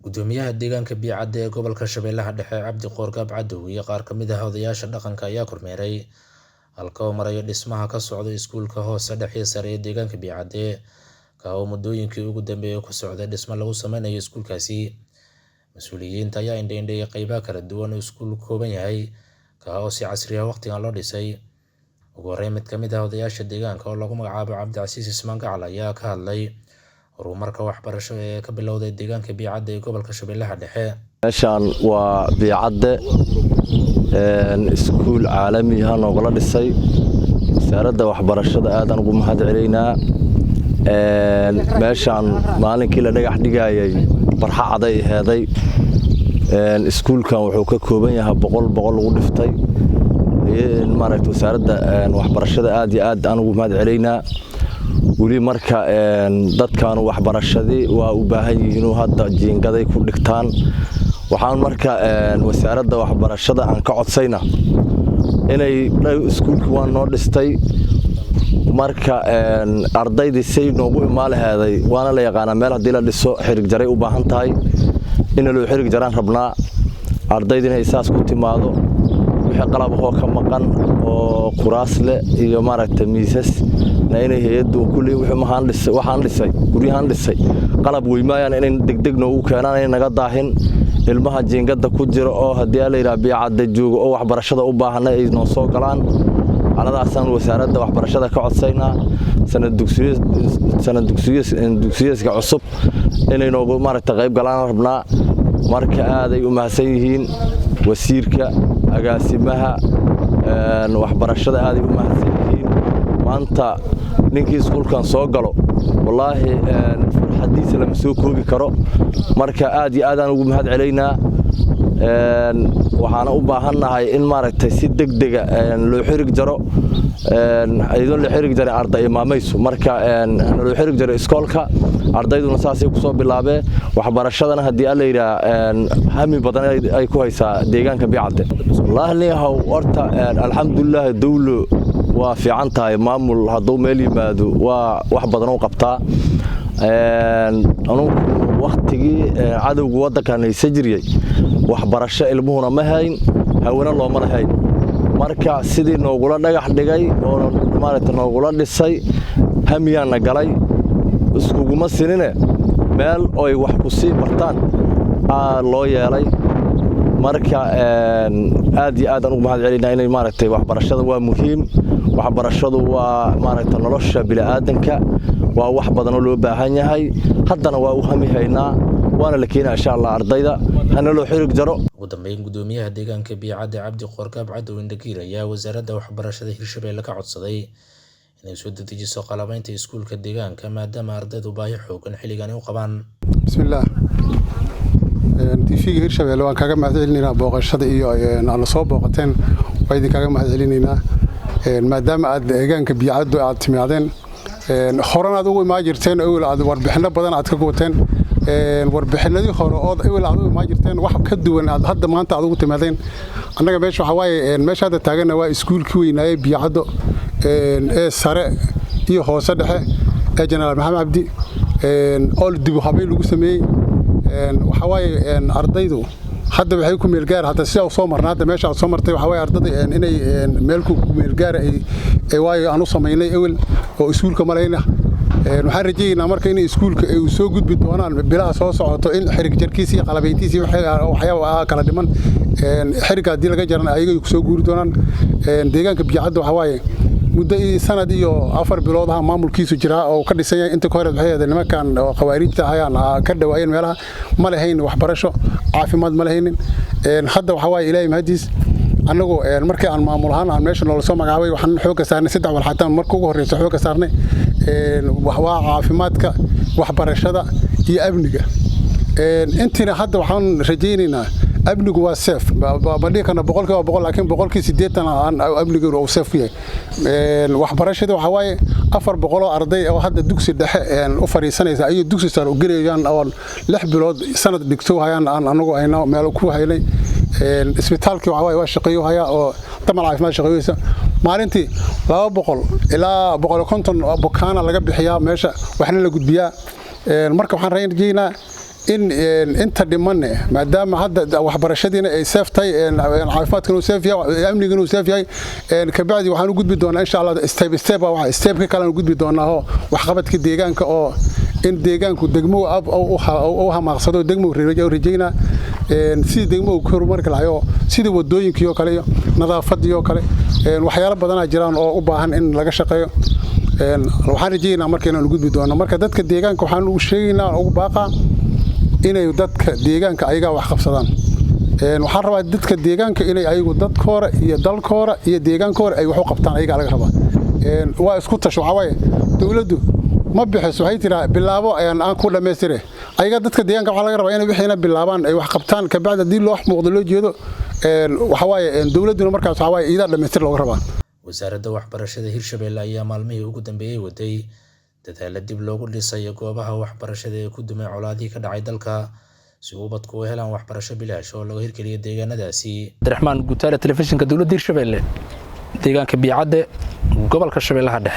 gudoomiyaha deegaanka Biicadde ee gobolka Shabeellaha Dhexe Cabdi Qoorgaab Cadow iyo qaar ka mid ah odayaasha dhaqanka ayaa kormeeray halka uu marayo dhismaha ka socda iskuulka hoose dhexe sare ee deegaanka Biicadde ka oo muddooyinkii ugu dambeeyay ku socday dhismo lagu sameynayo iskuulkaasi. Mas'uuliyiinta ayaa indheeyay qaybaha kala duwan oo iskuulku kooban yahay ka oo si casri ah waqtigan loo dhisay. ugu horreyn mid ka mid ah odayaasha deegaanka oo lagu magacaabo Cabdicasiis Ismaan Gacal ayaa ka hadlay horumarka waxbarasho ee ka bilowday deegaanka Biicadde ee gobolka Shabeellaha Dhexe. meeshaan waa Biicadde iskuul caalami ah oo la dhisay wasaaradda waxbarashada aad aan ugu mahadceleynaa. meeshaan maalinkii la dhagax dhigayay barxad ay ahayd. iskuulkan wuxuu ka kooban yahay boqol lagu dhiftay. maaragtay wasaaradda waxbarashada aad iyo aad aan ugu mahadceleynaa. wali marka dadkan waxbarashadii waa u baahan yihiin hadda jiingaday ku dhigtaan. waxaan marka wasaaradda waxbarashada aan ka codsayna inay iskuulku waa noo dhistay marka ardaydii say noogu imaalaheeday waana la yaqaanaa meel haddii la dhiso xirig jaray u baahan tahay in loo xirig jaraan rabnaa ardaydina ay saas ku timaado wixii qalab oo ka maqan oo kuraas leh iyo maaragtay miisas inay hay'addu kulli waxaan dhisay guryahan dhisay qalab weymaayaan in degdeg noogu keenaan in naga daahin ilmaha jiingada ku jira oo haddii la yiraahdo Biicadde joogo oo waxbarashada u baahan ay noo soo galaan aladaasaan wasaaradda waxbarashada ka codsaynaa sanad dugsiyeedka cusub inay noogu maaragtay qayb galaan rabnaa. marka aad ay u mahadsan yihiin wasiirka agaasimaha waxbarashada aad ay u mahadsan yihiin. maanta ninkii iskuulkan soo galo wallaahi farxadiisa lama soo koobi karo. marka aad iyo aad aan ugu mahadceleynaa. waxaana u baahannahay in maaragtay si degdeg ah loo xirig jaro ayadoo la xirig jaray arday imaamayso marka loo xirig jaro iskoolka ardayduna saasay ku soo bilaabeen waxbarashadana haddii la yiraahdo hami badan ay ku haysaa deegaanka Biicadde. wallaahi horta alxamdulillah dawlo waa fiican tahay maamul hadduu meel yimaado waa wax badan oo qabtaa. waqtigii cadowga waddankan ay sajiriyay waxbarasho ilmuhuna ma hayn hawana looma lahayn. marka sidii noogula dhagax dhigay oo maaragtay noogula dhisay hamiyaana galay iskuguma sinine meel ay wax ku sii bartaan loo yeelay. marka aad iyo aad aan ugu mahadceleynaa inay maaragtay waxbarashada waa muhiim. waxbarashadu waa maaragtay nolosha bini'aadanka waa wax badan oo loo baahan yahay haddana waa u hami haynaa waana la keenaa insha Allah ardayda hana loo xirig jaro. ugu dambeyn gudoomiyaha deegaanka Biicadde Cabdi Qoorgaab Cadow ayaa wasaaradda waxbarashada Hirshabeelle ka codsaday inay soo dedejiso qalabaynta iskuulka deegaanka maadaama ardaydu baahi xoogan xilligan u qabaan. bismillaah tiifiga Hirshabeelle waan kaga mahadcelinaynaa booqashada iyo aan soo booqateen waa idin kaga mahadcelinaynaa maadaama aad deegaanka Biicadde aad timaadeen horana aad ugu imaan jirteen oo aad warbixino badan aad ka gooteen warbixinadii hore oo aad ugu imaan jirteen wax ka duwan aad hadda maanta aad ugu timaadeen. annaga meesha waxa waaye meesha hadda taagana waa iskuulkii weynaaye Biicadde ee sare iyo hoose dhexe ee General Maxamed Cabdi oo dib u habeyn lagu sameeyay. waxa waaye ardaydu hadda waxay ku meel gaar hadda si soo marnaa hadda meesha soo martay waxa waaye ardayda inay meel ku meel gaar ay waayo aanu sameeynay ewel oo iskuulka malayna. waxaan rajaynaynaa marka in iskuulka ay soo gudbi doonaan bilaha soo socoto in xirig jarkiisa iyo qalabayntiisa waxyaabo kala dhiman xiriga hadii laga jaran ayaga ku soo guuri doonaan. deegaanka Biicadde waxa waaye muddo sanad iyo 4 bilood ah maamulkiisu jira oo ka dhisan yahay inta ka hor waxay nimankan qawaariijta ayaan ka dhawaayeen meelaha ma lahayn waxbarasho caafimaad ma lahayn. hadda waxa waaye Ilaahay mahadiis anagu markii aan maamul ahaan aan meesha noo soo magacaabay waxaan xoog saarnay 3 walxataan markii ugu horreysay xoog saarnay waa caafimaadka waxbarashada iyo amniga. intina hadda waxaan rajaynaynaa amnigu waa safe badhigana boqolkiiba laakiin boqolkiiba 80 aan amnigu oo safe yahay. waxbarashada waxa waaye 400 oo arday oo hadda dugsi dhexe u fariisanaysa ay dugsi sare u gareeyaan oo 6 bilood sanad dhigto hayaan anagu ayna meel ku haylay. isbitaalkii waxa waaye waa shaqeeyo haya oo tamal caafimaad shaqeeyaysa maalintii 200 ilaa 150 bukaana laga bixiyaa meesha waxna la gudbiyaa. marka waxaan rajaynaynaa إن أنت دمنة ما دام هذا وحبرشتنا سافتي عارفات كانوا سافيا أمني كانوا سافيا كبعد وحنو جود بدونا إن شاء الله استيب واحد كلام جود بدونا هو وحقبت كديجان كأو إن ديجان كدجمو أب أو هم مقصده دجمو رجينا سيد دجمو كرمر كلايو سيد ودوين كيو كلايو نظافة يو كلاي وحياة بدنا جيران أو باهن إن لقى شقيو waxaan rajaynaynaa markayna u gudbi doono marka dadka deegaanka waxaan u sheegaynaa ugu baaqa inay dadka deegaanka ayaga wax qabsadaan waxaan rabaa dadka deegaanka inay ayagu dadkooda iyo dalkooda iyo deegaankooda ay wax u qabtaan ayaga laga rabaa waa isku tasho waxa waaye dawladdu ma bixiso waxay tiraa bilaabo aan ku dhameystire ayaga dadka deegaanka waxa laga rabaa inay wixina bilaabaan ay wax qabtaan ka bacda dii loo muuqdo loo jeedo waxa waaye dawladdu markaas waxa waaye iyada dhameystir looga rabaa wasaaradda waxbarashada Hirshabelle ayaa maalmihii ugu dambeeyay waday dadaal dib loogu dhisayo goobaha waxbarashada ee ku dumay colaadii ka dhacay dalka si ubadku u helaan waxbarasho bilaash oo laga hirgeliyo deegaanadaasi. Abdiraxmaan Gutaale telefishinka dawladda Hirshabelle deegaanka Biicade gobolka Shabeellaha Dhexe.